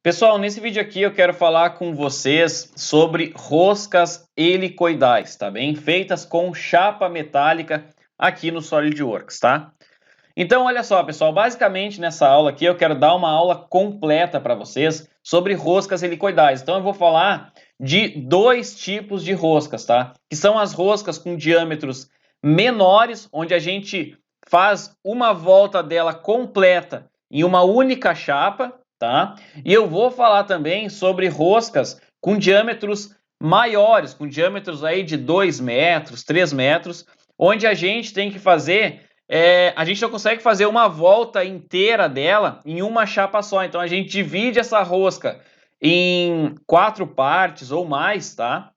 Pessoal, nesse vídeo aqui eu quero falar com vocês sobre roscas helicoidais, tá bem? Feitas com chapa metálica aqui no SolidWorks, tá? Então, olha só, pessoal, basicamente nessa aula aqui eu quero dar uma aula completa para vocês sobre roscas helicoidais. Então, eu vou falar de dois tipos de roscas, tá? Que são as roscas com diâmetros menores, onde a gente faz uma volta dela completa em uma única chapa, tá? E eu vou falar também sobre roscas com diâmetros maiores, com diâmetros aí de 2 metros, 3 metros, onde a gente tem que fazer a gente não consegue fazer uma volta inteira dela em uma chapa só. Então a gente divide essa rosca em 4 partes ou mais, tá?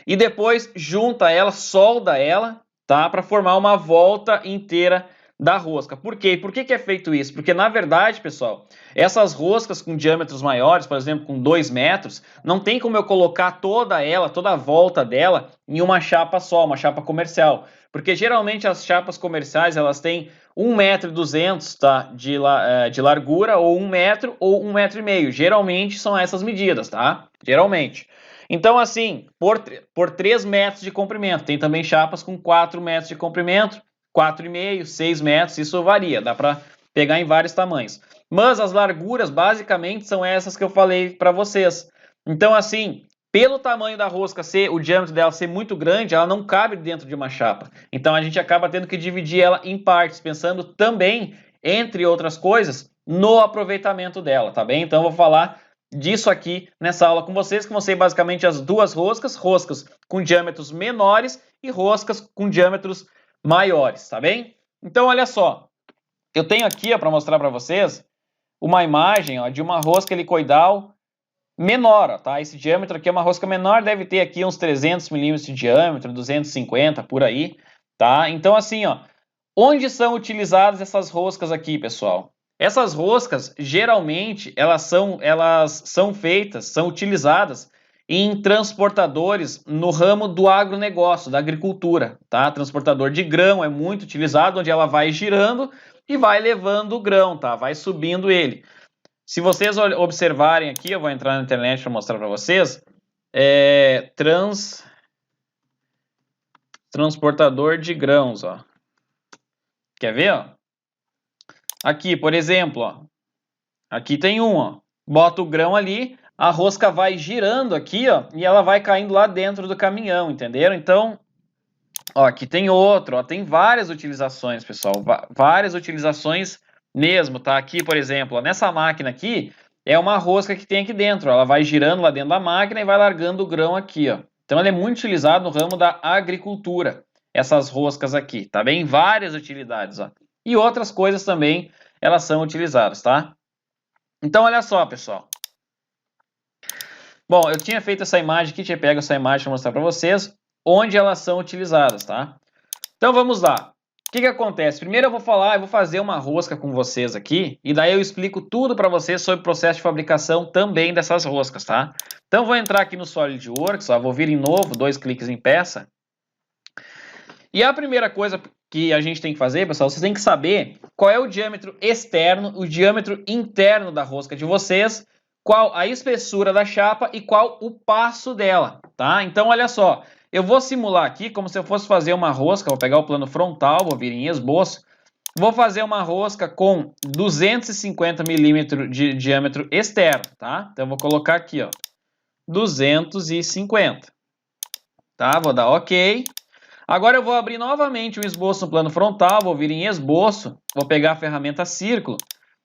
E depois junta ela, solda ela, tá? Para formar uma volta inteira da rosca. Por quê? Por que é feito isso? Porque na verdade, pessoal, essas roscas com diâmetros maiores, por exemplo, com 2 metros, não tem como eu colocar toda a volta dela em uma chapa só, uma chapa comercial. Porque geralmente as chapas comerciais, elas têm 1,2 m, tá? de largura, ou 1 metro, ou 1,5 m. Geralmente são essas medidas, tá? Geralmente. Então, assim, por 3 metros de comprimento. Tem também chapas com 4 metros de comprimento, 4,5, 6 metros, isso varia, dá para pegar em vários tamanhos. Mas as larguras, basicamente, são essas que eu falei para vocês. Então, assim, pelo tamanho da rosca ser, o diâmetro dela ser muito grande, ela não cabe dentro de uma chapa. Então, a gente acaba tendo que dividir ela em partes, pensando também, entre outras coisas, no aproveitamento dela, tá bem? Então, eu vou falar disso aqui nessa aula com vocês, que vão ser basicamente as duas roscas, roscas com diâmetros menores e roscas com diâmetros maiores, tá bem? Então, olha só, eu tenho aqui para mostrar para vocês uma imagem de uma rosca helicoidal menor, tá? Esse diâmetro aqui é uma rosca menor, deve ter aqui uns 300 milímetros de diâmetro, 250 por aí, tá? Então, assim, ó, onde são utilizadas essas roscas aqui, pessoal? Essas roscas, geralmente, elas são feitas, são utilizadas em transportadores no ramo do agronegócio, da agricultura, tá? Transportador de grão é muito utilizado, onde ela vai girando e vai levando o grão, tá? Vai subindo ele. Se vocês observarem aqui, eu vou entrar na internet para mostrar para vocês, transportador de grãos, ó. Quer ver, ó? Aqui, por exemplo, ó. Aqui tem um, ó. Bota o grão ali, a rosca vai girando aqui, ó, e ela vai caindo lá dentro do caminhão, entenderam? Então, ó, aqui tem outro, ó, tem várias utilizações, pessoal, várias utilizações mesmo, tá? Aqui, por exemplo, ó, nessa máquina aqui, é uma rosca que tem aqui dentro, ó, ela vai girando lá dentro da máquina e vai largando o grão aqui, ó. Então, ela é muito utilizada no ramo da agricultura, essas roscas aqui, tá bem? Várias utilidades, ó. E outras coisas também, elas são utilizadas, tá? Então, olha só, pessoal. Bom, eu tinha feito essa imagem aqui, tinha pego essa imagem para mostrar para vocês onde elas são utilizadas, tá? Então, vamos lá. O que acontece? Primeiro eu vou fazer uma rosca com vocês aqui, e daí eu explico tudo para vocês sobre o processo de fabricação também dessas roscas, tá? Então, vou entrar aqui no SolidWorks, ó, vou vir em novo, 2 cliques em peça. E a primeira coisa que a gente tem que fazer, pessoal, vocês têm que saber qual é o diâmetro externo, o diâmetro interno da rosca de vocês, qual a espessura da chapa e qual o passo dela, tá? Então, olha só, eu vou simular aqui como se eu fosse fazer uma rosca, vou pegar o plano frontal, vou vir em esboço, vou fazer uma rosca com 250 milímetros de diâmetro externo, tá? Então, eu vou colocar aqui, ó, 250, tá? Vou dar OK. Agora eu vou abrir novamente o esboço no plano frontal, vou vir em esboço, vou pegar a ferramenta círculo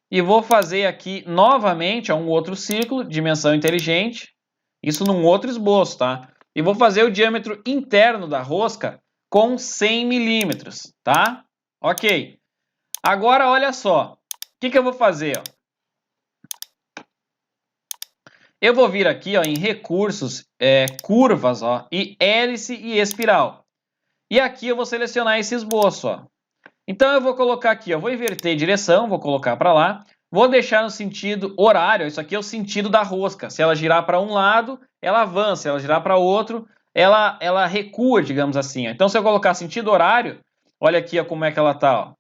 e vou fazer aqui novamente um outro círculo, dimensão inteligente, isso num outro esboço, tá? E vou fazer o diâmetro interno da rosca com 100 milímetros, tá? Ok. Agora olha só, o que eu vou fazer, ó? Eu vou vir aqui, ó, em recursos, curvas, ó, e hélice e espiral. E aqui eu vou selecionar esse esboço, ó. Então eu vou colocar aqui, ó, vou inverter direção, vou colocar para lá, vou deixar no sentido horário, isso aqui é o sentido da rosca. Se ela girar para um lado, ela avança, se ela girar para outro, ela recua, digamos assim. Ó. Então se eu colocar sentido horário, olha aqui ó, como é que ela tá, ó.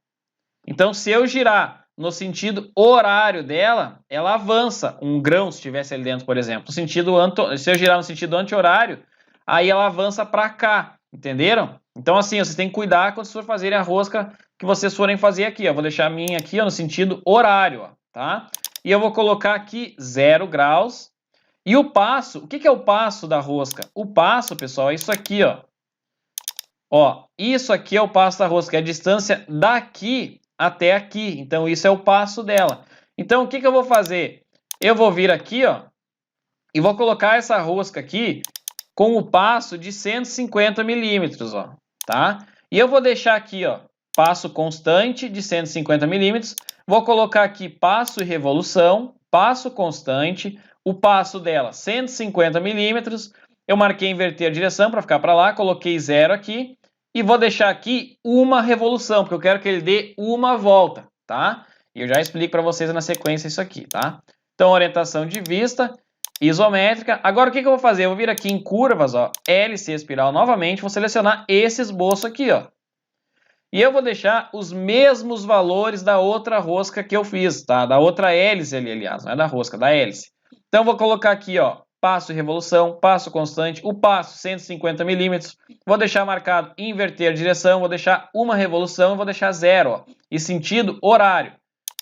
Então se eu girar no sentido horário dela, ela avança um grão, se estivesse ali dentro, por exemplo. No sentido se eu girar no sentido anti-horário, aí ela avança para cá, entenderam? Então, assim, vocês têm que cuidar quando vocês forem fazerem a rosca que vocês forem fazer aqui, ó. Vou deixar a minha aqui, ó, no sentido horário, ó, tá? E eu vou colocar aqui 0 graus. E o passo, o que é o passo da rosca? O passo, pessoal, é isso aqui, ó. Ó, isso aqui é o passo da rosca, é a distância daqui até aqui. Então, isso é o passo dela. Então, o que eu vou fazer? Eu vou vir aqui, ó, e vou colocar essa rosca aqui com o passo de 150 milímetros, ó, tá? E eu vou deixar aqui, ó, passo constante de 150 milímetros. Vou colocar aqui passo e revolução, passo constante, o passo dela 150 milímetros. Eu marquei inverter a direção para ficar para lá, coloquei 0 aqui. E vou deixar aqui uma revolução, porque eu quero que ele dê uma volta, tá? E eu já explico para vocês na sequência isso aqui, tá? Então, orientação de vista, isométrica. Agora, o que eu vou fazer? Eu vou vir aqui em curvas, ó, hélice espiral novamente, vou selecionar esse esboço aqui, ó. E eu vou deixar os mesmos valores da outra rosca que eu fiz, tá? Da outra hélice ali, aliás, não é da rosca, da hélice. Então, eu vou colocar aqui, ó, passo e revolução, passo constante, o passo 150 milímetros, vou deixar marcado inverter direção, vou deixar uma revolução e vou deixar 0, ó, e sentido horário,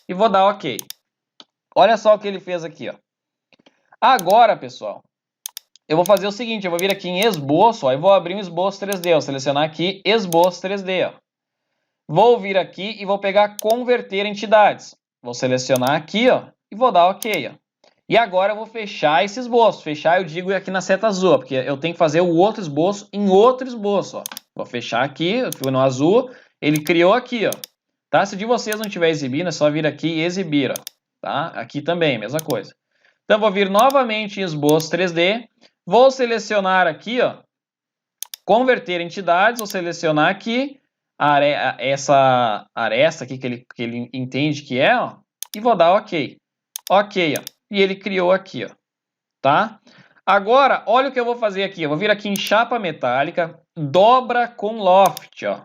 e vou dar OK. Olha só o que ele fez aqui, ó. Agora, pessoal, eu vou fazer o seguinte, eu vou vir aqui em esboço, ó, e vou abrir um esboço 3D, vou selecionar aqui esboço 3D, ó. Vou vir aqui e vou pegar converter entidades, vou selecionar aqui, ó, e vou dar OK, ó. E agora eu vou fechar esse esboço. Fechar eu digo aqui na seta azul, porque eu tenho que fazer o outro esboço em outro esboço, ó. Vou fechar aqui, eu fui no azul, ele criou aqui, ó. Tá? Se de vocês não estiver exibindo, é só vir aqui e exibir, ó. Tá? Aqui também, mesma coisa. Então vou vir novamente em esboço 3D, vou selecionar aqui, ó, converter entidades, vou selecionar aqui essa aresta aqui que ele entende que é, ó, e vou dar OK. OK, ó. E ele criou aqui, ó, tá? Agora, olha o que eu vou fazer aqui. Eu vou vir aqui em chapa metálica, dobra com loft, ó.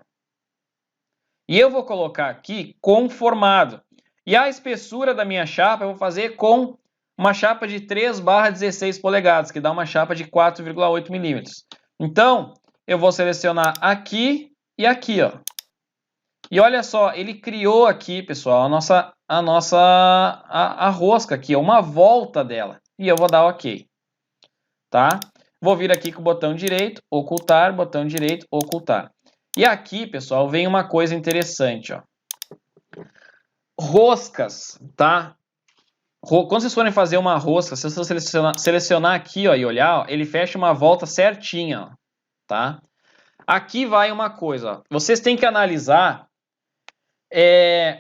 E eu vou colocar aqui conformado. E a espessura da minha chapa eu vou fazer com uma chapa de 3/16 polegadas, que dá uma chapa de 4,8 milímetros. Então, eu vou selecionar aqui e aqui, ó. E olha só, ele criou aqui, pessoal, a rosca aqui, uma volta dela. E eu vou dar OK. Tá? Vou vir aqui com o botão direito, ocultar, botão direito, ocultar. E aqui, pessoal, vem uma coisa interessante, ó. Roscas, tá? Quando vocês forem fazer uma rosca, se você selecionar aqui, ó, e olhar, ó, ele fecha uma volta certinha, ó, tá? Aqui vai uma coisa, ó. Vocês têm que analisar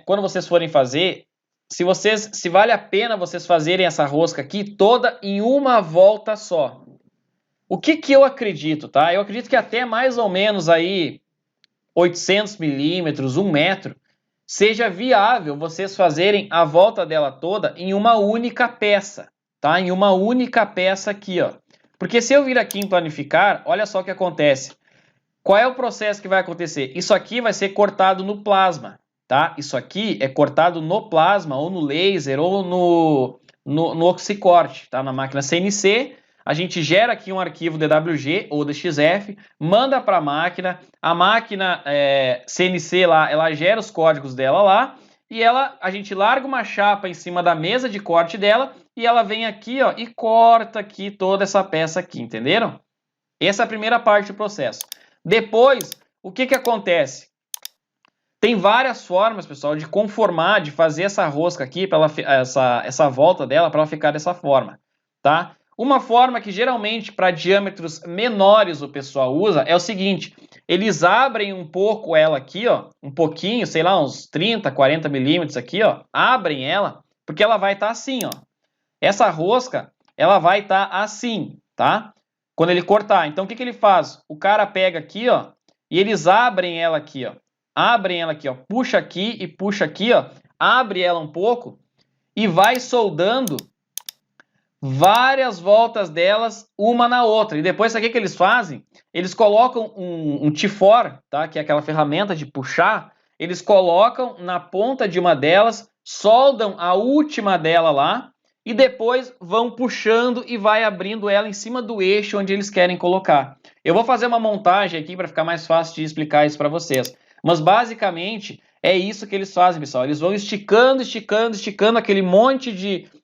quando vocês forem fazer, se vale a pena vocês fazerem essa rosca aqui toda em uma volta só. O que eu acredito, tá? Eu acredito que até mais ou menos aí 800 milímetros, 1 metro, seja viável vocês fazerem a volta dela toda em uma única peça, tá? Em uma única peça aqui, ó. Porque se eu vir aqui em planificar, olha só o que acontece. Qual é o processo que vai acontecer? Isso aqui vai ser cortado no plasma, tá? Isso aqui é cortado no plasma, ou no laser, ou no oxicorte, tá? Na máquina CNC, a gente gera aqui um arquivo DWG ou DXF, manda para a máquina CNC lá, ela gera os códigos dela lá, e a gente larga uma chapa em cima da mesa de corte dela, e ela vem aqui, ó, e corta aqui toda essa peça aqui, entenderam? Essa é a primeira parte do processo. Depois, o que acontece? Tem várias formas, pessoal, de conformar, de fazer essa rosca aqui, essa volta dela, para ela ficar dessa forma, tá? Uma forma que geralmente para diâmetros menores o pessoal usa é o seguinte, eles abrem um pouco ela aqui, ó, um pouquinho, sei lá, uns 30, 40 milímetros aqui, ó, abrem ela, porque ela vai estar assim, ó. Essa rosca, ela vai estar assim, tá? Quando ele cortar. Então, o que ele faz? O cara pega aqui, ó, e eles abrem ela aqui, ó. Abrem ela aqui, ó. Puxa aqui e puxa aqui, ó. Abre ela um pouco e vai soldando várias voltas delas uma na outra. E depois, sabe o que eles fazem? Eles colocam um T4, tá? Que é aquela ferramenta de puxar. Eles colocam na ponta de uma delas soldam a última dela lá e depois vão puxando e vai abrindo ela em cima do eixo onde eles querem colocar. Eu vou fazer uma montagem aqui para ficar mais fácil de explicar isso para vocês. Mas basicamente é isso que eles fazem, pessoal. Eles vão esticando, esticando, esticando aquele monte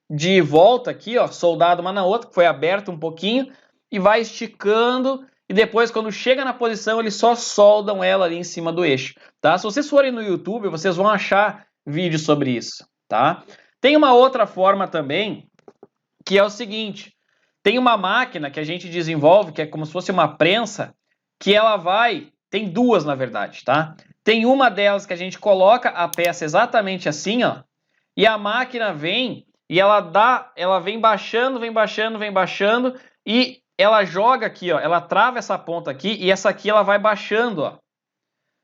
de volta aqui, ó, soldado uma na outra, que foi aberto um pouquinho, e vai esticando, e depois quando chega na posição eles só soldam ela ali em cima do eixo, tá? Se vocês forem no YouTube, vocês vão achar vídeo sobre isso, tá? Tem uma outra forma também, que é o seguinte, tem uma máquina que a gente desenvolve, que é como se fosse uma prensa, que ela vai, tem duas na verdade, tá? Tem uma delas que a gente coloca a peça exatamente assim, ó, e a máquina vem e ela vem baixando, vem baixando, vem baixando, e ela joga aqui, ó, ela trava essa ponta aqui e essa aqui ela vai baixando, ó.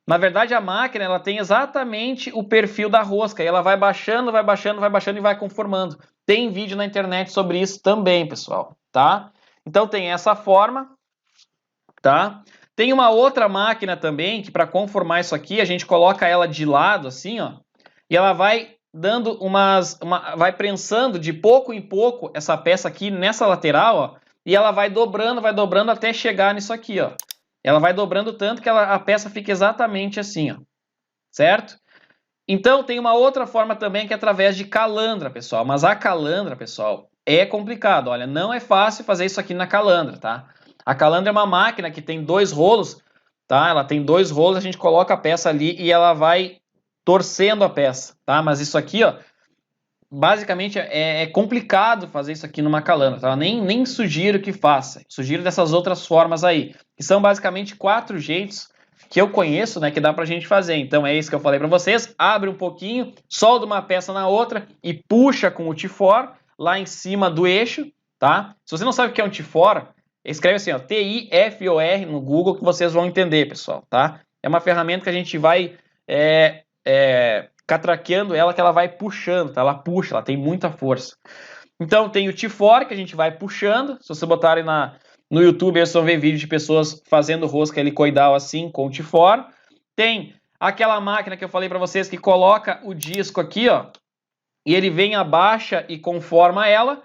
Na verdade, a máquina ela tem exatamente o perfil da rosca. E ela vai baixando, vai baixando, vai baixando e vai conformando. Tem vídeo na internet sobre isso também, pessoal, tá? Então tem essa forma, tá? Tem uma outra máquina também que para conformar isso aqui, a gente coloca ela de lado assim, ó. E ela vai dando vai prensando de pouco em pouco essa peça aqui nessa lateral, ó. E ela vai dobrando até chegar nisso aqui, ó. Ela vai dobrando tanto que a peça fica exatamente assim, ó, certo? Então, tem uma outra forma também que é através de calandra, pessoal. Mas a calandra, pessoal, é complicado. Olha, não é fácil fazer isso aqui na calandra, tá? A calandra é uma máquina que tem dois rolos, tá? Ela tem dois rolos, a gente coloca a peça ali e ela vai torcendo a peça, tá? Mas isso aqui, ó, basicamente é complicado fazer isso aqui numa calandra, tá? Nem sugiro que faça. Sugiro dessas outras formas aí, que são basicamente 4 jeitos que eu conheço, né, que dá pra gente fazer. Então é isso que eu falei pra vocês. Abre um pouquinho, solda uma peça na outra e puxa com o T-For lá em cima do eixo, tá? Se você não sabe o que é um T-For, escreve assim, ó, T-I-F-O-R no Google que vocês vão entender, pessoal, tá? É uma ferramenta que a gente vai catraqueando ela, que ela vai puxando, tá? Ela puxa, ela tem muita força. Então tem o T-For, que a gente vai puxando. Se vocês botarem no YouTube, vocês vão ver vídeo de pessoas fazendo rosca helicoidal assim, com o T-For. Tem aquela máquina que eu falei para vocês que coloca o disco aqui, ó, e ele vem, abaixa e conforma ela,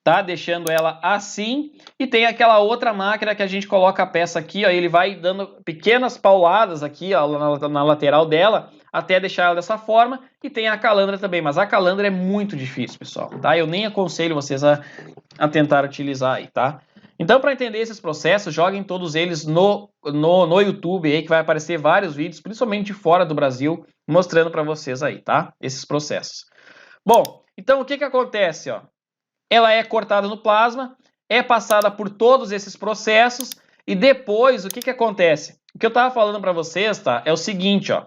tá? Deixando ela assim. E tem aquela outra máquina que a gente coloca a peça aqui, ó, e ele vai dando pequenas pauladas aqui, ó, na lateral dela, até deixar ela dessa forma. E tem a calandra também, mas a calandra é muito difícil, pessoal, tá? Eu nem aconselho vocês a tentar utilizar aí, tá? Então, para entender esses processos, joguem todos eles no YouTube aí, que vai aparecer vários vídeos, principalmente de fora do Brasil, mostrando para vocês aí, tá? Esses processos. Bom, então o que acontece, ó? Ela é cortada no plasma, é passada por todos esses processos e depois o que acontece? O que eu estava falando para vocês, tá? É o seguinte, ó.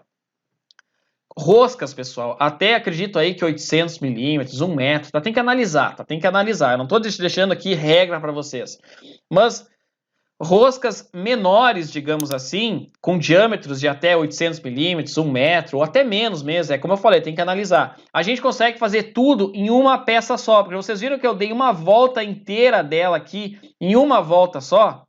Roscas, pessoal, até acredito aí que 800 milímetros, 1 metro, tá? Tem que analisar, tá? Tem que analisar. Eu não estou deixando aqui regra para vocês. Mas roscas menores, digamos assim, com diâmetros de até 800 milímetros, 1 metro, ou até menos mesmo, é como eu falei, tem que analisar. A gente consegue fazer tudo em uma peça só, porque vocês viram que eu dei uma volta inteira dela aqui, em uma volta só,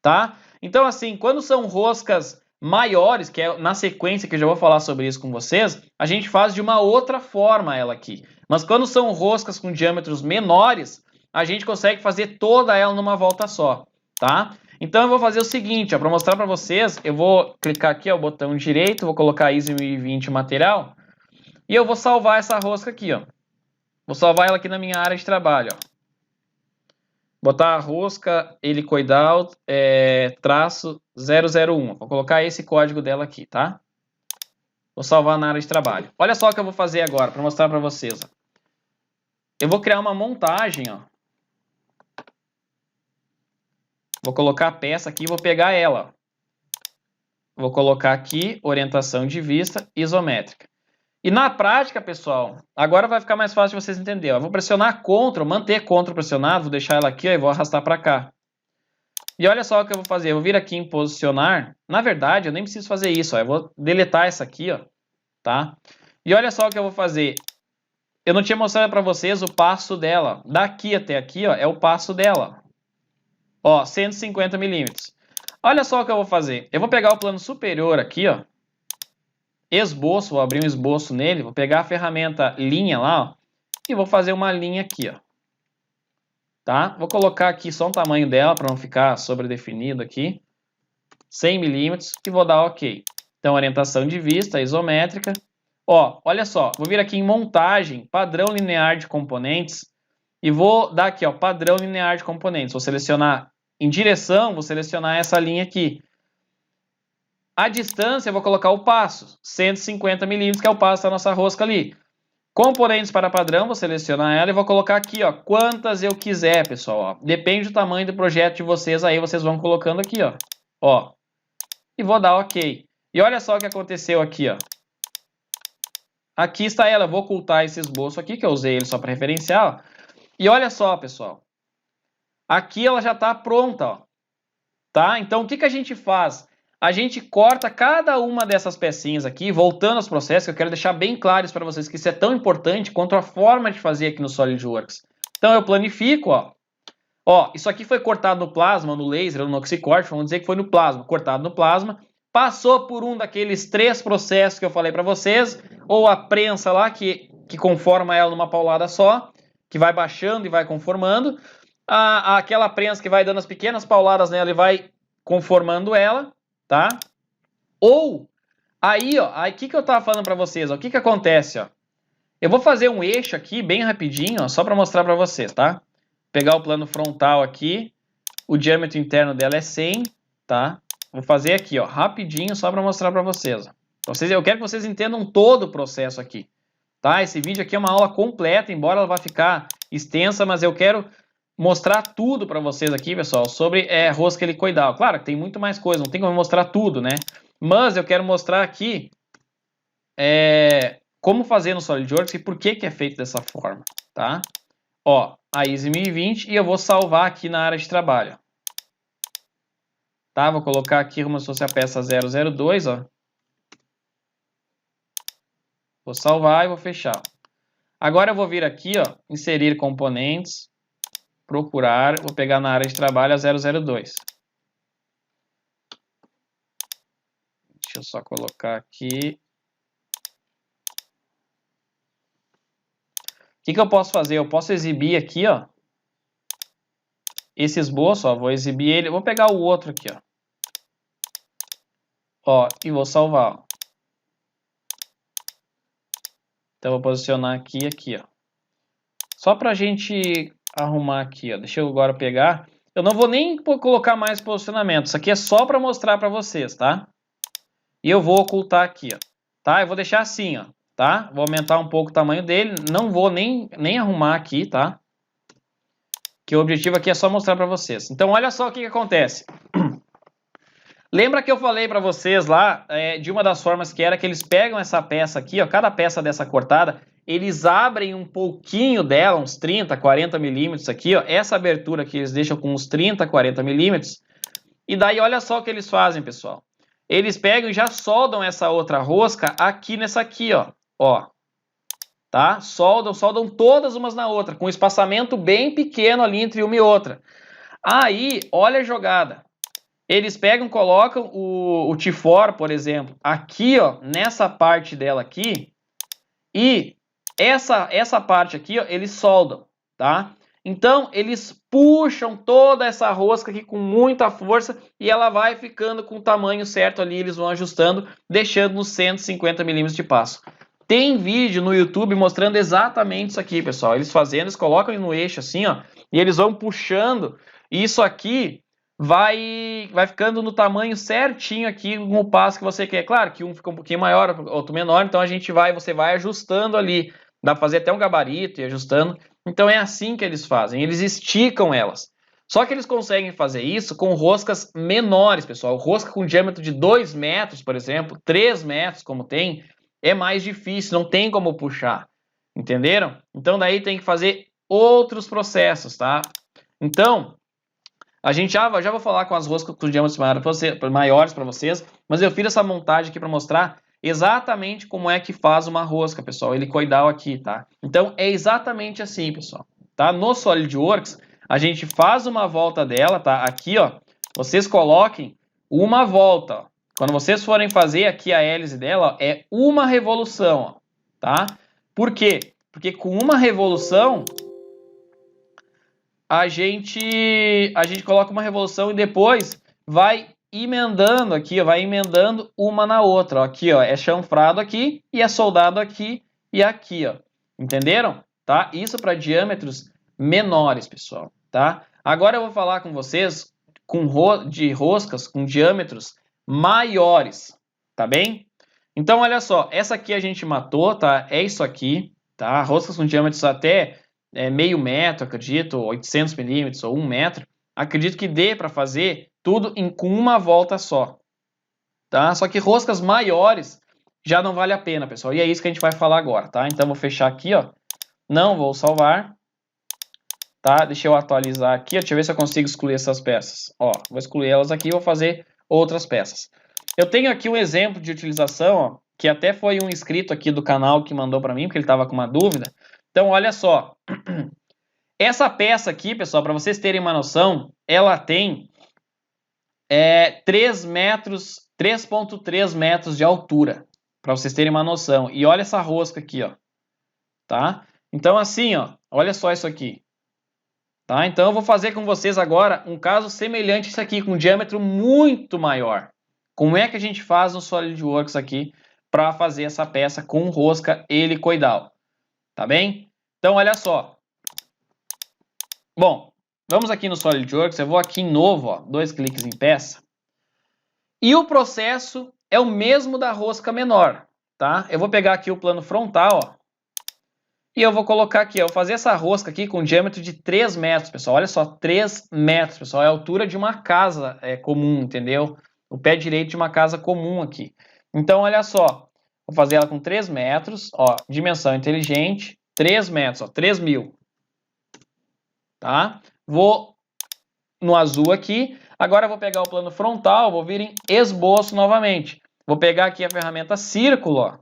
tá? Então, assim, quando são roscas maiores, que é na sequência que eu já vou falar sobre isso com vocês, a gente faz de uma outra forma ela aqui. Mas quando são roscas com diâmetros menores, a gente consegue fazer toda ela numa volta só, tá? Então eu vou fazer o seguinte, para mostrar para vocês, eu vou clicar aqui, ó, o botão direito, vou colocar ISO 1020 material, e eu vou salvar essa rosca aqui, ó. Vou salvar ela aqui na minha área de trabalho, ó. Botar a rosca helicoidal traço 001. Vou colocar esse código dela aqui, tá? Vou salvar na área de trabalho. Olha só o que eu vou fazer agora, para mostrar para vocês. Ó. Eu vou criar uma montagem, ó. Vou colocar a peça aqui e vou pegar ela. Vou colocar aqui, orientação de vista isométrica. E na prática, pessoal, agora vai ficar mais fácil de vocês entenderem. Eu vou pressionar Ctrl, manter Ctrl pressionado, vou deixar ela aqui ó, e vou arrastar para cá. E olha só o que eu vou fazer, eu vou vir aqui em posicionar. Na verdade, eu nem preciso fazer isso, ó. Eu vou deletar essa aqui, ó, tá? E olha só o que eu vou fazer. Eu não tinha mostrado para vocês o passo dela. Daqui até aqui, ó, é o passo dela. Ó, 150 milímetros. Olha só o que eu vou fazer. Eu vou pegar o plano superior aqui, ó. esboço, vou abrir um esboço nele, vou pegar a ferramenta linha lá, ó, e vou fazer uma linha aqui, ó. Tá? Vou colocar aqui só o tamanho dela para não ficar sobredefinido aqui. 100 milímetros e vou dar OK. Então, orientação de vista, isométrica. Ó, olha só, vou vir aqui em montagem, padrão linear de componentes e vou dar aqui, ó, padrão linear de componentes. Vou selecionar em direção, vou selecionar essa linha aqui. A distância, eu vou colocar o passo, 150 milímetros, que é o passo da nossa rosca ali. Componentes para padrão, vou selecionar ela e vou colocar aqui, ó, quantas eu quiser, pessoal. Ó. Depende do tamanho do projeto de vocês, aí vocês vão colocando aqui, ó. Ó. E vou dar OK. E olha só o que aconteceu aqui, ó. Aqui está ela, eu vou ocultar esse esboço aqui, que eu usei ele só para referenciar, ó. E olha só, pessoal. Aqui ela já está pronta, ó. Tá? Então, o que a gente faz? A gente corta cada uma dessas pecinhas aqui, voltando aos processos, que eu quero deixar bem claro isso para vocês, que isso é tão importante quanto a forma de fazer aqui no SolidWorks. Então, eu planifico, ó. Ó, isso aqui foi cortado no plasma, no laser, no oxicorte, vamos dizer que foi no plasma, cortado no plasma, passou por um daqueles 3 processos que eu falei para vocês, ou a prensa lá, que conforma ela numa paulada só, que vai baixando e vai conformando, aquela prensa que vai dando as pequenas pauladas nela e vai conformando ela, tá? Ou, aí, ó, aí que eu tava falando para vocês, ó, o que acontece, ó? Eu vou fazer um eixo aqui, bem rapidinho, ó, só para mostrar para vocês, tá? Pegar o plano frontal aqui, o diâmetro interno dela é 100, tá? Vou fazer aqui, ó, rapidinho, só para mostrar para vocês. Eu quero que vocês entendam todo o processo aqui, tá? Esse vídeo aqui é uma aula completa, embora ela vá ficar extensa, mas eu quero mostrar tudo para vocês aqui, pessoal, sobre rosca helicoidal. Claro que tem muito mais coisa, não tem como mostrar tudo, né? Mas eu quero mostrar aqui como fazer no SolidWorks e por que é feito dessa forma, tá? Ó, a ISO 1020 e eu vou salvar aqui na área de trabalho. Tá? Vou colocar aqui como se fosse a peça 002, ó. Vou salvar e vou fechar. Agora eu vou vir aqui, ó, inserir componentes, procurar, vou pegar na área de trabalho a 002. Deixa eu só colocar aqui. O que eu posso fazer? Eu posso exibir aqui, ó, esse esboço, ó, vou exibir ele, vou pegar o outro aqui, ó. Ó, e vou salvar, ó. Então, eu vou posicionar aqui e aqui, ó. Só pra gente arrumar aqui, ó. Deixa eu agora pegar. Eu não vou nem colocar mais posicionamento. Isso aqui é só pra mostrar pra vocês, tá? E eu vou ocultar aqui, ó. Tá? Eu vou deixar assim, ó. Tá? Vou aumentar um pouco o tamanho dele. Não vou nem arrumar aqui, tá? Que o objetivo aqui é só mostrar pra vocês. Então, olha só o que acontece. Lembra que eu falei para vocês lá de uma das formas que era que eles pegam essa peça aqui, ó, cada peça dessa cortada, eles abrem um pouquinho dela, uns 30, 40 milímetros aqui, ó, essa abertura aqui eles deixam com uns 30, 40 milímetros, e daí olha só o que eles fazem, pessoal. Eles pegam e já soldam essa outra rosca aqui nessa aqui, ó, tá? Soldam todas umas na outra, com um espaçamento bem pequeno ali entre uma e outra. Aí, olha a jogada. Eles pegam, colocam o T4, por exemplo, aqui, ó, nessa parte dela aqui, e essa parte aqui, ó, eles soldam, tá? Então, eles puxam toda essa rosca aqui com muita força e ela vai ficando com o tamanho certo ali, eles vão ajustando, deixando nos 150 milímetros de passo. Tem vídeo no YouTube mostrando exatamente isso aqui, pessoal. Eles fazendo, eles colocam no eixo assim, ó, e eles vão puxando, e isso aqui vai ficando no tamanho certinho aqui no passo que você quer. Claro que um fica um pouquinho maior, outro menor, então você vai ajustando ali. Dá para fazer até um gabarito e ajustando. Então é assim que eles fazem, eles esticam elas. Só que eles conseguem fazer isso com roscas menores, pessoal. Rosca com diâmetro de 2 metros, por exemplo, 3 metros, como tem, é mais difícil, não tem como puxar. Entenderam? Então daí tem que fazer outros processos, tá? Então, a gente já vou falar com as roscas com diâmetros maiores para vocês, mas eu fiz essa montagem aqui para mostrar exatamente como é que faz uma rosca, pessoal, helicoidal aqui, tá? Então, é exatamente assim, pessoal, tá? No SolidWorks, a gente faz uma volta dela, tá? Aqui, ó, vocês coloquem uma volta, ó. Quando vocês forem fazer aqui a hélice dela, ó, é uma revolução, ó, tá? Por quê? Porque com uma revolução, a gente coloca uma revolução e depois vai emendando aqui, ó, vai emendando uma na outra. Ó. Aqui, ó, é chanfrado aqui e é soldado aqui e aqui, ó. Entenderam? Tá? Isso para diâmetros menores, pessoal, tá? Agora eu vou falar com vocês de roscas com diâmetros maiores, tá bem? Então, olha só, essa aqui a gente matou, tá? É isso aqui, tá? Roscas com diâmetros até meio metro, acredito, 800 milímetros ou 1 metro. Acredito que dê para fazer tudo com uma volta só, tá? Só que roscas maiores já não vale a pena, pessoal. E é isso que a gente vai falar agora, tá? Então, vou fechar aqui, ó. Não vou salvar, tá? Deixa eu atualizar aqui, ó. Deixa eu ver se eu consigo excluir essas peças. Ó, vou excluir elas aqui e vou fazer outras peças. Eu tenho aqui um exemplo de utilização, ó, que até foi um inscrito aqui do canal que mandou para mim, porque ele estava com uma dúvida. Então, olha só. Essa peça aqui, pessoal, para vocês terem uma noção, ela tem 3,3 metros de altura, para vocês terem uma noção. E olha essa rosca aqui, ó, tá? Então, assim, ó, olha só isso aqui, tá? Então, eu vou fazer com vocês agora um caso semelhante a isso aqui, com um diâmetro muito maior. Como é que a gente faz no SolidWorks aqui para fazer essa peça com rosca helicoidal, tá bem? Então, olha só. Bom, vamos aqui no SolidWorks, eu vou aqui em novo, ó, 2 cliques em peça. E o processo é o mesmo da rosca menor, tá? Eu vou pegar aqui o plano frontal, ó, e eu vou colocar aqui, eu vou fazer essa rosca aqui com um diâmetro de 3 metros, pessoal. Olha só, 3 metros, pessoal, é a altura de uma casa comum, entendeu? O pé direito de uma casa comum aqui. Então, olha só, vou fazer ela com 3 metros, ó, dimensão inteligente, 3 metros, ó, 3.000. Tá? Vou no azul aqui. Agora eu vou pegar o plano frontal, vou vir em esboço novamente. Vou pegar aqui a ferramenta círculo, ó,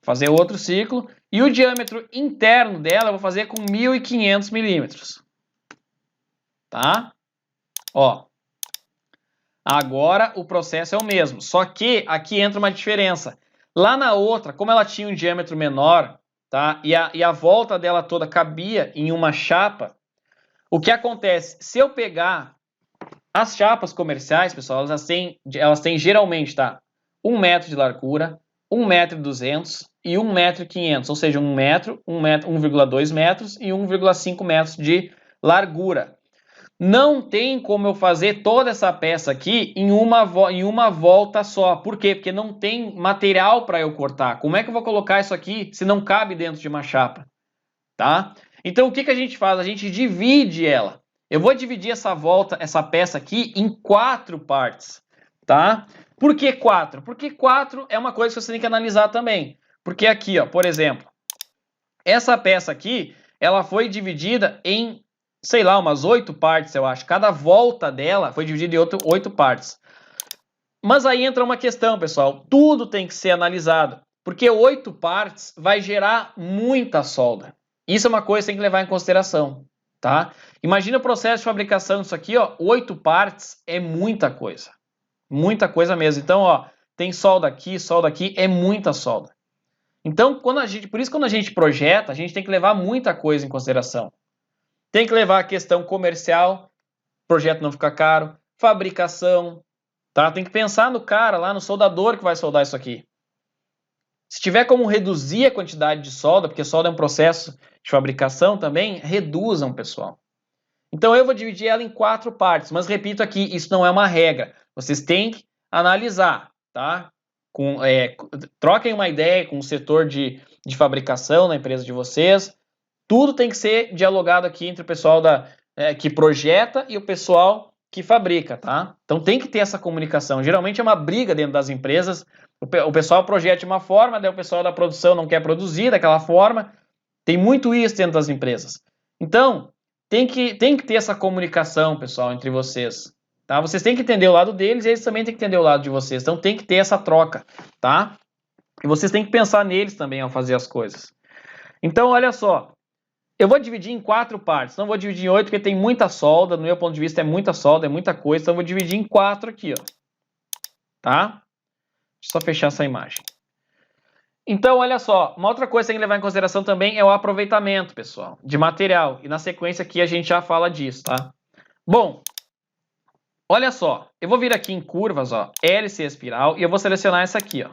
fazer outro círculo. E o diâmetro interno dela eu vou fazer com 1.500 milímetros. Tá? Ó. Agora o processo é o mesmo, só que aqui entra uma diferença. Lá na outra, como ela tinha um diâmetro menor, tá? E a volta dela toda cabia em uma chapa, o que acontece? Se eu pegar as chapas comerciais, pessoal, elas têm geralmente, tá? 1 metro de largura, 1,2 metros e 1,5 metros, ou seja, 1 metro, 1,2 metros e 1,5 metros de largura. Não tem como eu fazer toda essa peça aqui em uma volta só. Por quê? Porque não tem material para eu cortar. Como é que eu vou colocar isso aqui se não cabe dentro de uma chapa? Tá? Então, o que a gente faz? A gente divide ela. Eu vou dividir essa peça aqui em 4 partes, tá? Por que 4? Porque 4 é uma coisa que você tem que analisar também. Porque aqui, ó, por exemplo, essa peça aqui, ela foi dividida em, sei lá, umas 8 partes, eu acho. Cada volta dela foi dividida em 8 partes. Mas aí entra uma questão, pessoal. Tudo tem que ser analisado. Porque 8 partes vai gerar muita solda. Isso é uma coisa que tem que levar em consideração, tá? Imagina o processo de fabricação disso aqui, ó, 8 partes é muita coisa. Muita coisa mesmo. Então, ó, tem solda aqui, é muita solda. Então, por isso quando a gente projeta, a gente tem que levar muita coisa em consideração. Tem que levar a questão comercial, o projeto não ficar caro, fabricação, tá? Tem que pensar no cara lá, no soldador que vai soldar isso aqui. Se tiver como reduzir a quantidade de solda, porque solda é um processo de fabricação também, reduzam, pessoal. Então eu vou dividir ela em 4 partes, mas repito aqui, isso não é uma regra. Vocês têm que analisar, tá? Troquem uma ideia com o setor de fabricação na empresa de vocês. Tudo tem que ser dialogado aqui entre o pessoal que projeta e o pessoal que fabrica, tá? Então tem que ter essa comunicação. Geralmente é uma briga dentro das empresas. O pessoal projeta de uma forma, daí o pessoal da produção não quer produzir daquela forma. Tem muito isso dentro das empresas. Então, tem que ter essa comunicação, pessoal, entre vocês. Tá? Vocês têm que entender o lado deles e eles também têm que entender o lado de vocês. Então, tem que ter essa troca, tá? E vocês têm que pensar neles também ao fazer as coisas. Então, olha só. Eu vou dividir em 4 partes. Não vou dividir em 8 porque tem muita solda. No meu ponto de vista, é muita solda, é muita coisa. Então, eu vou dividir em 4 aqui, ó. tá? Deixa eu só fechar essa imagem. Então, olha só, uma outra coisa que tem que levar em consideração também é o aproveitamento, pessoal, de material. E na sequência aqui a gente já fala disso, tá? Bom, olha só, eu vou vir aqui em curvas, ó, hélice espiral, e eu vou selecionar essa aqui, ó.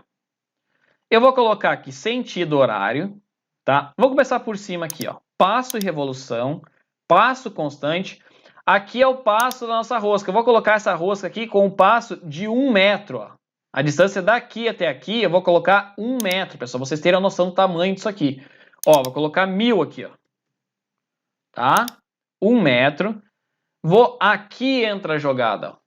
Eu vou colocar aqui sentido horário, tá? Vou começar por cima aqui, ó. Passo e revolução, passo constante. Aqui é o passo da nossa rosca. Eu vou colocar essa rosca aqui com um passo de 1 metro, ó. A distância daqui até aqui eu vou colocar 1 metro, pessoal. Vocês terem a noção do tamanho disso aqui. Ó, vou colocar 1000 aqui, ó. Tá? 1 metro. Aqui entra a jogada, ó.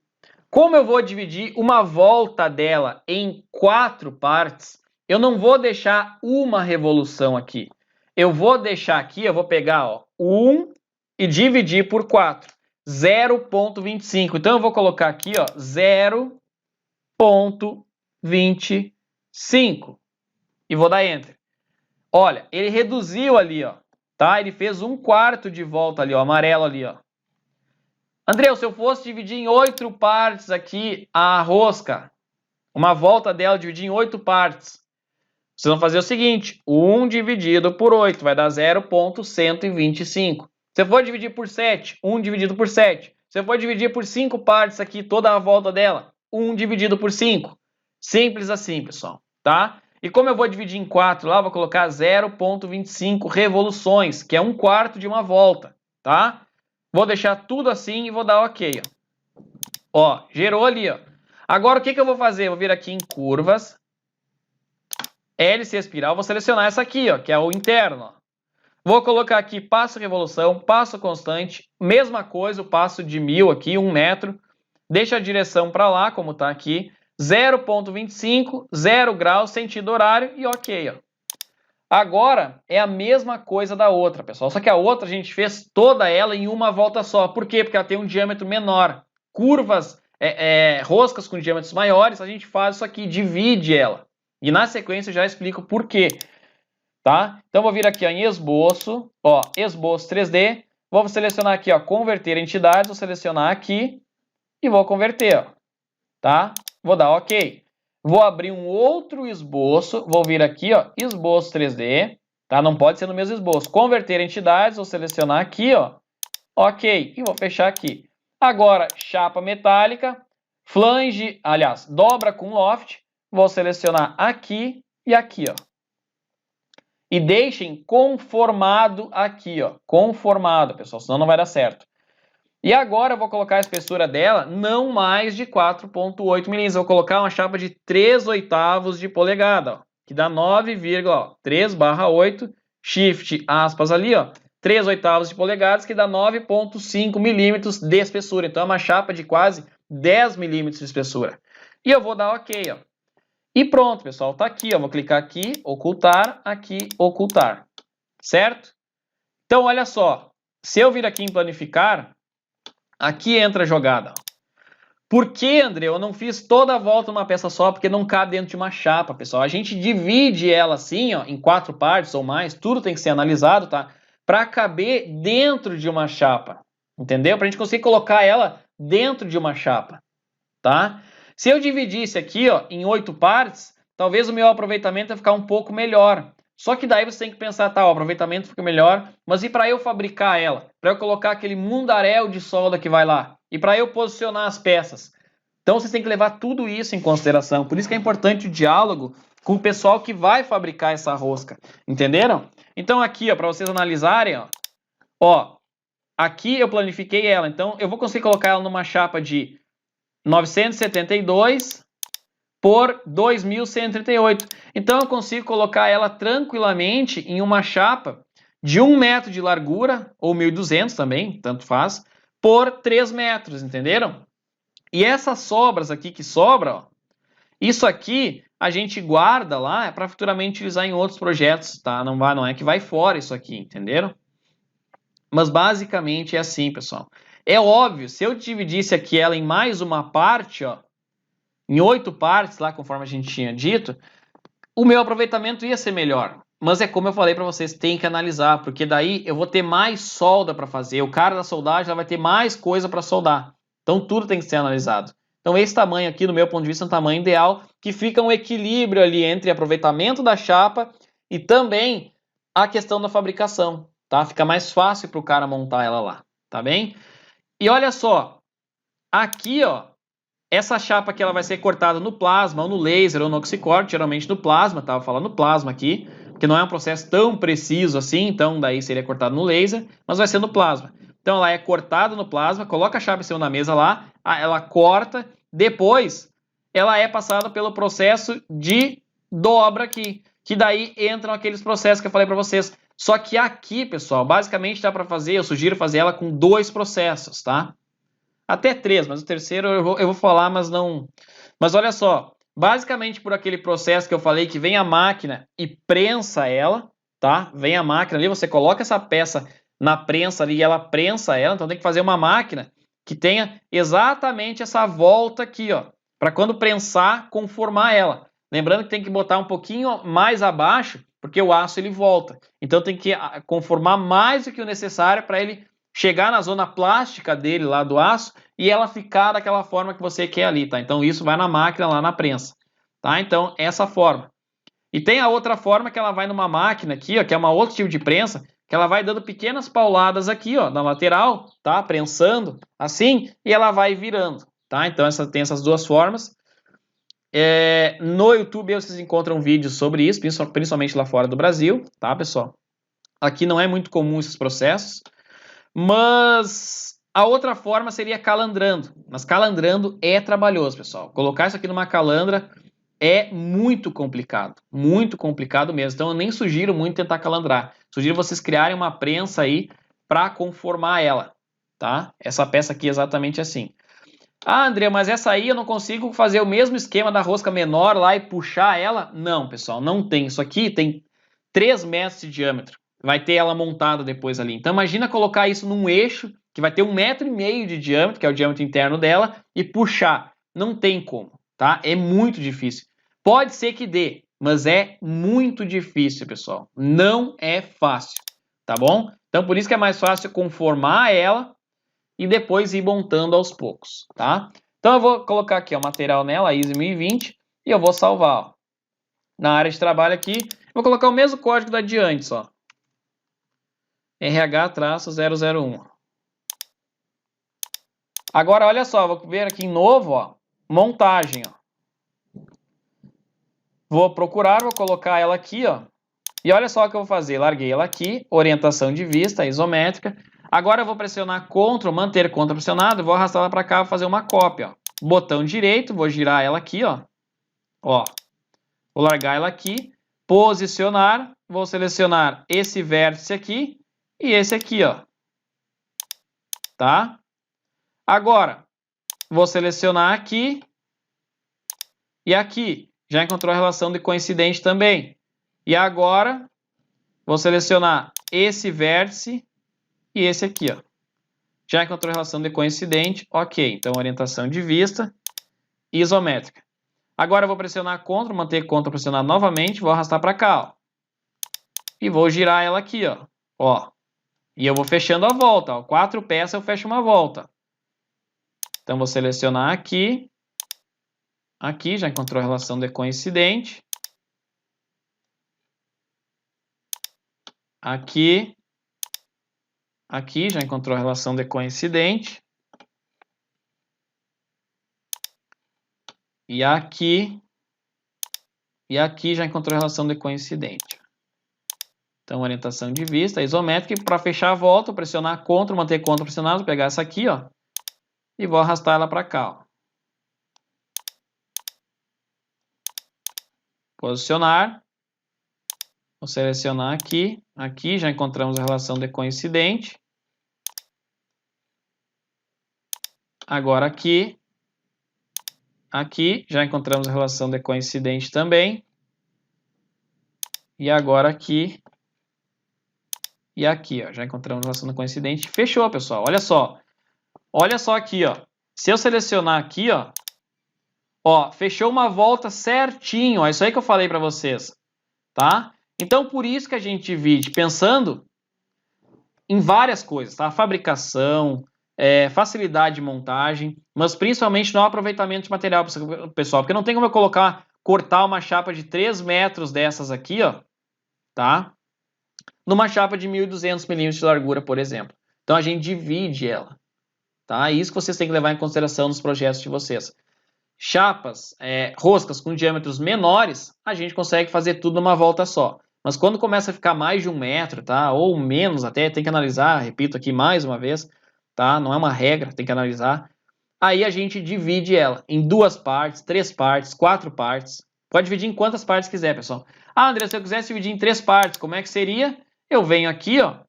Como eu vou dividir uma volta dela em 4 partes, eu não vou deixar uma revolução aqui. Eu vou deixar aqui, eu vou pegar, ó, 1 e dividir por 4. 0,25. Então, eu vou colocar aqui, ó, 0,25. E vou dar Enter. Olha, ele reduziu ali, ó, tá? Ele fez 1/4 de volta ali, ó, amarelo ali, ó. André, se eu fosse dividir em 8 partes aqui a rosca, uma volta dela dividir em 8 partes, vocês vão fazer o seguinte, 1 dividido por 8 vai dar 0,125. Se eu for dividir por 7, 1 dividido por 7. Se eu for dividir por 5 partes aqui, toda a volta dela, 1 dividido por 5. Simples assim, pessoal, tá? E como eu vou dividir em 4 lá, eu vou colocar 0,25 revoluções, que é 1/4 de uma volta, tá? Vou deixar tudo assim e vou dar OK, ó. Ó, gerou ali, ó. Agora o que eu vou fazer? Eu vou vir aqui em curvas, hélice espiral, vou selecionar essa aqui, ó, que é o interno, ó. Vou colocar aqui passo revolução, passo constante, mesma coisa, o passo de 1000 aqui, 1 metro. Deixa a direção para lá, como está aqui. 0,25, 0 graus, sentido horário e OK, ó. Agora é a mesma coisa da outra, pessoal. Só que a outra a gente fez toda ela em uma volta só. Por quê? Porque ela tem um diâmetro menor. Curvas, roscas com diâmetros maiores, a gente faz isso aqui, divide ela. E na sequência eu já explico por quê. Tá? Então, vou vir aqui ó, em esboço, ó, esboço 3D, vou selecionar aqui, ó, converter entidades, vou selecionar aqui e vou converter, ó, tá? Vou dar OK. Vou abrir um outro esboço, vou vir aqui, ó, esboço 3D, tá? Não pode ser no mesmo esboço. Converter entidades, vou selecionar aqui, ó, OK, e vou fechar aqui. Agora, chapa metálica, flange, aliás, dobra com loft, vou selecionar aqui e aqui, ó. E deixem conformado aqui, ó, conformado, pessoal, senão não vai dar certo. E agora eu vou colocar a espessura dela não mais de 4,8 milímetros, vou colocar uma chapa de 3/8 de polegada, ó, que dá 9,3/8, shift, aspas ali, ó, 3/8 de polegadas, que dá 9,5 milímetros de espessura. Então é uma chapa de quase 10 milímetros de espessura. E eu vou dar OK, ó. E pronto, pessoal, tá aqui, ó, vou clicar aqui, ocultar, certo? Então, olha só, se eu vir aqui em planificar, aqui entra a jogada. Por que, André, eu não fiz toda a volta numa peça só? Porque não cabe dentro de uma chapa, pessoal. A gente divide ela assim, ó, em 4 partes ou mais, tudo tem que ser analisado, tá? Para caber dentro de uma chapa, entendeu? Para a gente conseguir colocar ela dentro de uma chapa, tá? Se eu dividisse aqui, ó, em 8 partes, talvez o meu aproveitamento ia ficar um pouco melhor. Só que daí você tem que pensar, tá, o aproveitamento fica melhor, mas e para eu fabricar ela? Para eu colocar aquele mundaréu de solda que vai lá? E para eu posicionar as peças? Então vocês têm que levar tudo isso em consideração. Por isso que é importante o diálogo com o pessoal que vai fabricar essa rosca. Entenderam? Então aqui, ó, para vocês analisarem, ó, aqui eu planifiquei ela. Então eu vou conseguir colocar ela numa chapa de 972 por 2138. Então eu consigo colocar ela tranquilamente em uma chapa de 1 metro de largura, ou 1200 também, tanto faz, por 3 metros, entenderam? E essas sobras aqui que sobram, ó, isso aqui a gente guarda lá para futuramente utilizar em outros projetos, tá? Não é que vai fora isso aqui, entenderam? Mas basicamente é assim, pessoal. É óbvio, se eu dividisse aqui ela em mais uma parte, ó, em 8 partes, lá conforme a gente tinha dito, o meu aproveitamento ia ser melhor. Mas é como eu falei para vocês, tem que analisar, porque daí eu vou ter mais solda para fazer. O cara da soldagem vai ter mais coisa para soldar. Então tudo tem que ser analisado. Então esse tamanho aqui, no meu ponto de vista, é um tamanho ideal, que fica um equilíbrio ali entre aproveitamento da chapa e também a questão da fabricação, tá? Fica mais fácil para o cara montar ela lá, tá bem? E olha só, aqui, ó, essa chapa aqui ela vai ser cortada no plasma, ou no laser, ou no oxicorte, geralmente no plasma, tava falando plasma aqui, porque não é um processo tão preciso assim, então daí seria cortado no laser, mas vai ser no plasma. Então ela é cortada no plasma, coloca a chapa em cima da mesa lá, ela corta, depois ela é passada pelo processo de dobra aqui, que daí entram aqueles processos que eu falei para vocês. Só que aqui, pessoal, basicamente dá para fazer, eu sugiro fazer ela com 2 processos, tá? Até 3, mas o terceiro eu vou falar, mas não... Mas olha só, basicamente por aquele processo que eu falei que vem a máquina e prensa ela, tá? Vem a máquina ali, você coloca essa peça na prensa ali e ela prensa ela, então tem que fazer uma máquina que tenha exatamente essa volta aqui, ó, para quando prensar, conformar ela. Lembrando que tem que botar um pouquinho mais abaixo, porque o aço ele volta. Então tem que conformar mais do que o necessário para ele chegar na zona plástica dele lá do aço e ela ficar daquela forma que você quer ali, tá? Então isso vai na máquina lá na prensa, tá? Então essa forma. E tem a outra forma que ela vai numa máquina aqui, ó, que é uma outro tipo de prensa, que ela vai dando pequenas pauladas aqui, ó, na lateral, tá? Prensando assim e ela vai virando, tá? Então tem essas duas formas. No YouTube vocês encontram vídeos sobre isso, principalmente lá fora do Brasil, tá, pessoal? Aqui não é muito comum esses processos. Mas a outra forma seria calandrando. Mas calandrando é trabalhoso, pessoal. Colocar isso aqui numa calandra é muito complicado mesmo. Então eu nem sugiro muito tentar calandrar. Sugiro vocês criarem uma prensa aí para conformar ela, tá? Essa peça aqui é exatamente assim. Ah, André, mas essa aí eu não consigo fazer o mesmo esquema da rosca menor lá e puxar ela? Não, pessoal, não tem. Isso aqui tem 3 metros de diâmetro. Vai ter ela montada depois ali. Então imagina colocar isso num eixo que vai ter 1,5 m de diâmetro, que é o diâmetro interno dela, e puxar. Não tem como, tá? É muito difícil. Pode ser que dê, mas é muito difícil, pessoal. Não é fácil, tá bom? Então por isso que é mais fácil conformar ela e depois ir montando aos poucos, tá? Então eu vou colocar aqui o material nela, a ISO 1020, e eu vou salvar, ó. Na área de trabalho aqui, vou colocar o mesmo código da adiante, só. RH-001. Agora, olha só, vou ver aqui em novo, ó, montagem, ó. Vou procurar, vou colocar ela aqui, ó. E olha só o que eu vou fazer. Larguei ela aqui, orientação de vista, isométrica. Agora eu vou pressionar Ctrl, manter Ctrl pressionado, vou arrastar ela para cá, vou fazer uma cópia, ó. Botão direito, vou girar ela aqui, ó. Ó. Vou largar ela aqui, posicionar, vou selecionar esse vértice aqui e esse aqui, ó. Tá? Agora, vou selecionar aqui e aqui. Já encontrou a relação de coincidente também. E agora, vou selecionar esse vértice e esse aqui, ó. Já encontrou a relação de coincidente, ok. Então, orientação de vista, isométrica. Agora eu vou pressionar Ctrl, manter Ctrl pressionado novamente, vou arrastar para cá, ó. E vou girar ela aqui, ó. Ó. E eu vou fechando a volta, ó. 4 peças eu fecho uma volta. Então vou selecionar aqui. Aqui já encontrou a relação de coincidente. Aqui. Aqui já encontrou a relação de coincidente. E aqui já encontrou a relação de coincidente. Então, orientação de vista, isométrica. E para fechar a volta, vou pressionar Ctrl, manter Ctrl pressionado, vou pegar essa aqui, ó, e vou arrastar ela para cá, ó. Posicionar. Vou selecionar aqui. Aqui já encontramos a relação de coincidente. Agora aqui. Aqui já encontramos a relação de coincidente também. E agora aqui. E aqui, ó, já encontramos a relação de coincidente. Fechou, pessoal. Olha só. Olha só aqui, ó. Se eu selecionar aqui, ó, fechou uma volta certinho. Ó, isso aí que eu falei para vocês, tá? Então, por isso que a gente divide pensando em várias coisas, tá? Fabricação, facilidade de montagem, mas principalmente no aproveitamento de material, pessoal, porque não tem como eu cortar uma chapa de 3 metros dessas aqui, ó, tá? Numa chapa de 1.200 milímetros de largura, por exemplo. Então a gente divide ela, tá? É isso que vocês têm que levar em consideração nos projetos de vocês. Chapas, roscas com diâmetros menores, a gente consegue fazer tudo numa volta só. Mas quando começa a ficar mais de 1 metro, tá? Ou menos até, tem que analisar, repito aqui mais uma vez, tá? Não é uma regra, tem que analisar. Aí a gente divide ela em 2 partes, 3 partes, 4 partes. Pode dividir em quantas partes quiser, pessoal. Ah, André, se eu quisesse dividir em 3 partes, como é que seria? Eu venho aqui, ó,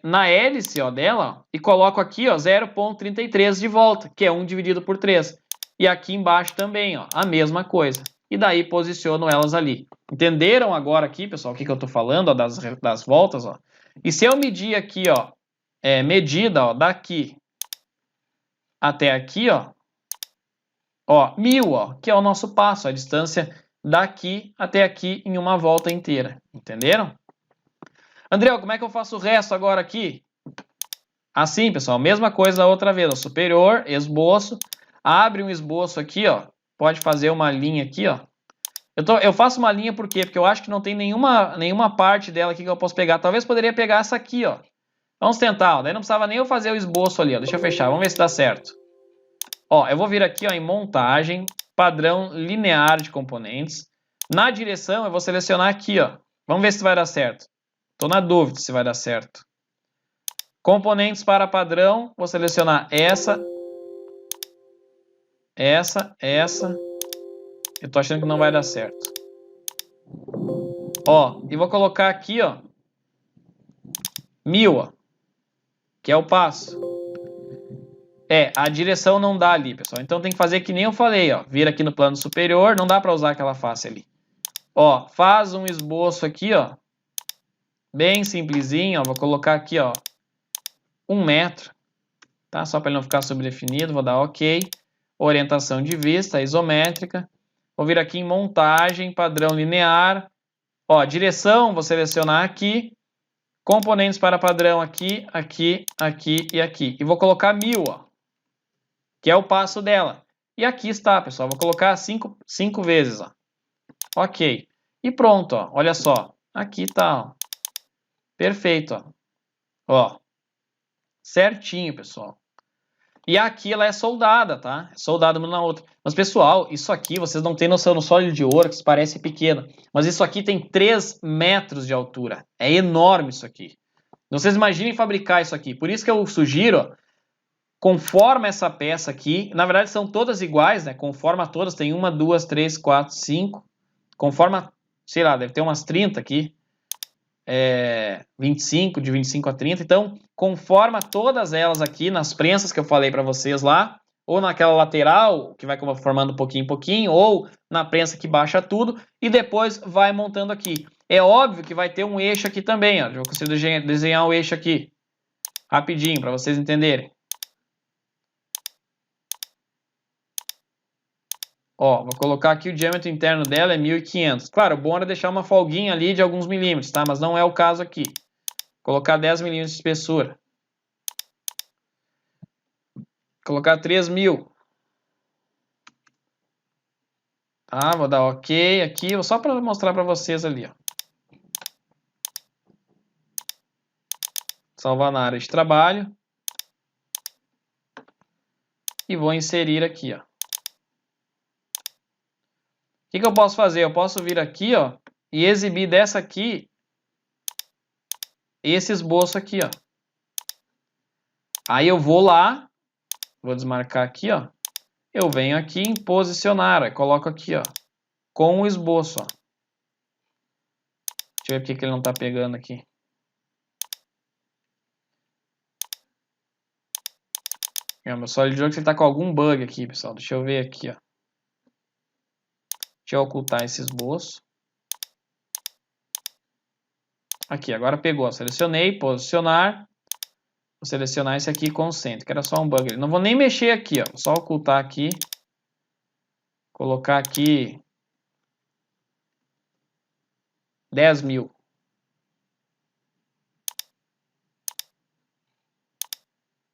na hélice, ó, dela, ó, e coloco aqui, ó, 0,33 de volta, que é 1 dividido por 3. E aqui embaixo também, ó, a mesma coisa. E daí posiciono elas ali. Entenderam agora aqui, pessoal, o que eu estou falando, ó, das voltas, ó? E se eu medir aqui, ó, medida, ó, daqui até aqui, ó, 1.000, ó, que é o nosso passo, a distância daqui até aqui em uma volta inteira. Entenderam? André, como é que eu faço o resto agora aqui? Assim, pessoal, mesma coisa outra vez, ó, superior, esboço, abre um esboço aqui, ó, pode fazer uma linha aqui, ó. Eu faço uma linha por quê? Porque eu acho que não tem nenhuma parte dela aqui que eu posso pegar. Talvez poderia pegar essa aqui, ó. Vamos tentar, ó. Daí não precisava nem eu fazer o esboço ali, ó. Deixa eu fechar, vamos ver se dá certo. Ó, eu vou vir aqui, ó, em montagem, padrão linear de componentes. Na direção, eu vou selecionar aqui, ó. Vamos ver se vai dar certo. Tô na dúvida se vai dar certo. Componentes para padrão, vou selecionar essa. Eu tô achando que não vai dar certo. Ó, e vou colocar aqui, ó, 1.000, ó, que é o passo. A direção não dá ali, pessoal. Então tem que fazer que nem eu falei, ó. Vir aqui no plano superior, não dá para usar aquela face ali. Ó, faz um esboço aqui, ó. Bem simplesinho, ó. Vou colocar aqui, ó, 1 metro, tá? Só para ele não ficar subdefinido, vou dar OK. Orientação de vista, isométrica. Vou vir aqui em montagem, padrão linear. Ó, direção, vou selecionar aqui. Componentes para padrão aqui, aqui, aqui e aqui. E vou colocar 1.000, ó, que é o passo dela. E aqui está, pessoal. Vou colocar 5 vezes, ó. OK. E pronto, ó. Olha só. Aqui tá, ó. Perfeito, ó. Ó. Certinho, pessoal. E aqui ela é soldada, tá? É soldada uma na outra. Mas, pessoal, isso aqui, vocês não têm noção, no SolidWorks parece pequeno. Mas isso aqui tem 3 metros de altura. É enorme isso aqui. Vocês imaginem fabricar isso aqui. Por isso que eu sugiro, ó, conforma essa peça aqui. Na verdade, são todas iguais, né? Conforma todas. Tem 1, 2, 3, 4, 5. Conforma, sei lá, deve ter umas 30 aqui. 25, de 25 a 30. Então, conforma todas elas aqui nas prensas que eu falei para vocês lá, ou naquela lateral, que vai formando pouquinho em pouquinho, ou na prensa que baixa tudo, e depois vai montando aqui. É óbvio que vai ter um eixo aqui também, ó. Eu consigo desenhar o eixo aqui, rapidinho, para vocês entenderem. Ó, vou colocar aqui o diâmetro interno dela é 1.500. Claro, o bom era deixar uma folguinha ali de alguns milímetros, tá? Mas não é o caso aqui. Colocar 10 milímetros de espessura. Colocar 3.000. Tá, vou dar OK aqui, só para mostrar para vocês ali, ó. Salvar na área de trabalho. E vou inserir aqui, ó. O que eu posso fazer? Eu posso vir aqui, ó, e exibir dessa aqui esse esboço aqui, ó. Aí eu vou lá, vou desmarcar aqui, ó. Eu venho aqui em posicionar, ó, coloco aqui, ó, com o esboço, ó. Deixa eu ver porque que ele não está pegando aqui. Meu SolidWorks está com algum bug aqui, pessoal. Deixa eu ver aqui, ó. Deixa eu ocultar esse esboço. Aqui, agora pegou. Selecionei, posicionar. Vou selecionar esse aqui com centro, que era só um bug. Não vou nem mexer aqui, ó. Vou só ocultar aqui. Colocar aqui 10.000.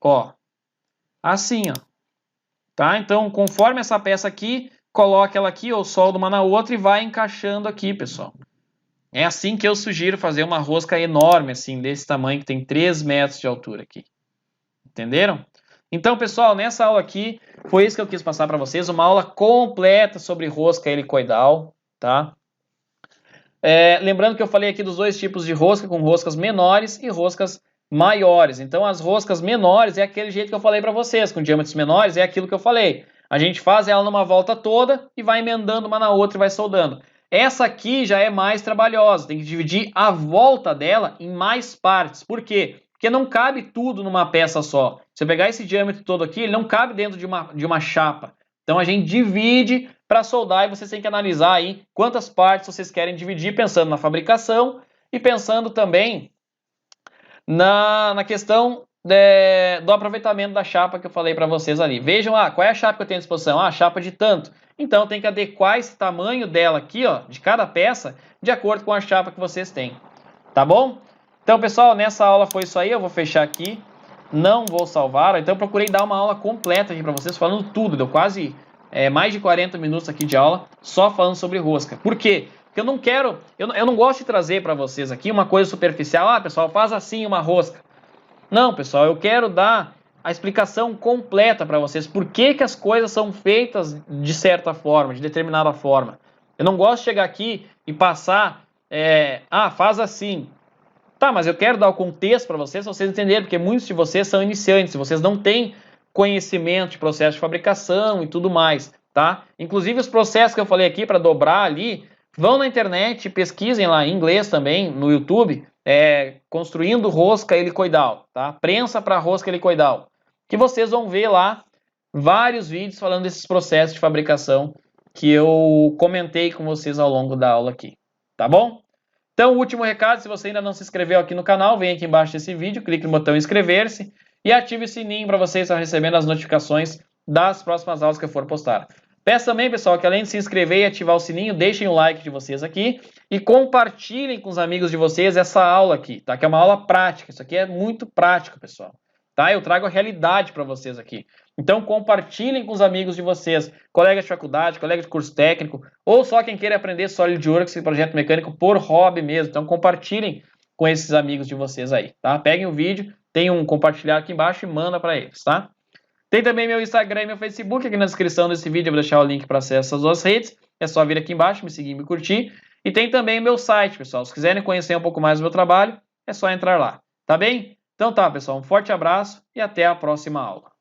ó, assim, ó, tá? Então, conforme essa peça aqui, coloca ela aqui, ou solda uma na outra e vai encaixando aqui, pessoal. É assim que eu sugiro fazer uma rosca enorme, assim, desse tamanho, que tem 3 metros de altura aqui. Entenderam? Então, pessoal, nessa aula aqui, foi isso que eu quis passar para vocês, uma aula completa sobre rosca helicoidal, tá? Lembrando que eu falei aqui dos dois tipos de rosca, com roscas menores e roscas maiores. Então, as roscas menores é aquele jeito que eu falei para vocês, com diâmetros menores é aquilo que eu falei. A gente faz ela numa volta toda e vai emendando uma na outra e vai soldando. Essa aqui já é mais trabalhosa, tem que dividir a volta dela em mais partes. Por quê? Porque não cabe tudo numa peça só. Se eu pegar esse diâmetro todo aqui, ele não cabe dentro de uma chapa. Então a gente divide para soldar e vocês têm que analisar aí quantas partes vocês querem dividir, pensando na fabricação e pensando também na questão do aproveitamento da chapa que eu falei para vocês ali. Vejam, qual é a chapa que eu tenho à disposição? A chapa de tanto. Então tem que adequar esse tamanho dela aqui, ó, de cada peça, de acordo com a chapa que vocês têm. Tá bom? Então, pessoal, nessa aula foi isso aí. Eu vou fechar aqui. Não vou salvar. Então, eu procurei dar uma aula completa aqui para vocês, falando tudo. Deu quase mais de 40 minutos aqui de aula, só falando sobre rosca. Por quê? Porque eu não quero, eu não gosto de trazer para vocês aqui uma coisa superficial. Pessoal, faz assim uma rosca. Não, pessoal, eu quero dar a explicação completa para vocês. Por que as coisas são feitas de certa forma, de determinada forma. Eu não gosto de chegar aqui e passar, faz assim. Tá, mas eu quero dar o contexto para vocês entenderem, porque muitos de vocês são iniciantes, vocês não têm conhecimento de processo de fabricação e tudo mais, tá? Inclusive os processos que eu falei aqui para dobrar ali, vão na internet, pesquisem lá em inglês também, no YouTube, construindo rosca helicoidal, tá? Prensa para rosca helicoidal, que vocês vão ver lá vários vídeos falando desses processos de fabricação que eu comentei com vocês ao longo da aula aqui, tá bom? Então, o último recado, se você ainda não se inscreveu aqui no canal, vem aqui embaixo desse vídeo, clique no botão inscrever-se e ative o sininho para você estar recebendo as notificações das próximas aulas que eu for postar. Peço também, pessoal, que além de se inscrever e ativar o sininho, deixem o like de vocês aqui e compartilhem com os amigos de vocês essa aula aqui, tá? Que é uma aula prática, isso aqui é muito prático, pessoal. Tá? Eu trago a realidade para vocês aqui. Então compartilhem com os amigos de vocês, colegas de faculdade, colegas de curso técnico, ou só quem queira aprender SolidWorks e projeto mecânico por hobby mesmo. Então compartilhem com esses amigos de vocês aí, tá? Peguem o vídeo, tem um compartilhar aqui embaixo e manda para eles, tá? Tem também meu Instagram e meu Facebook, aqui na descrição desse vídeo eu vou deixar o link para acesso às duas redes. É só vir aqui embaixo, me seguir e me curtir. E tem também meu site, pessoal. Se quiserem conhecer um pouco mais do meu trabalho, é só entrar lá, tá bem? Então tá, pessoal, um forte abraço e até a próxima aula.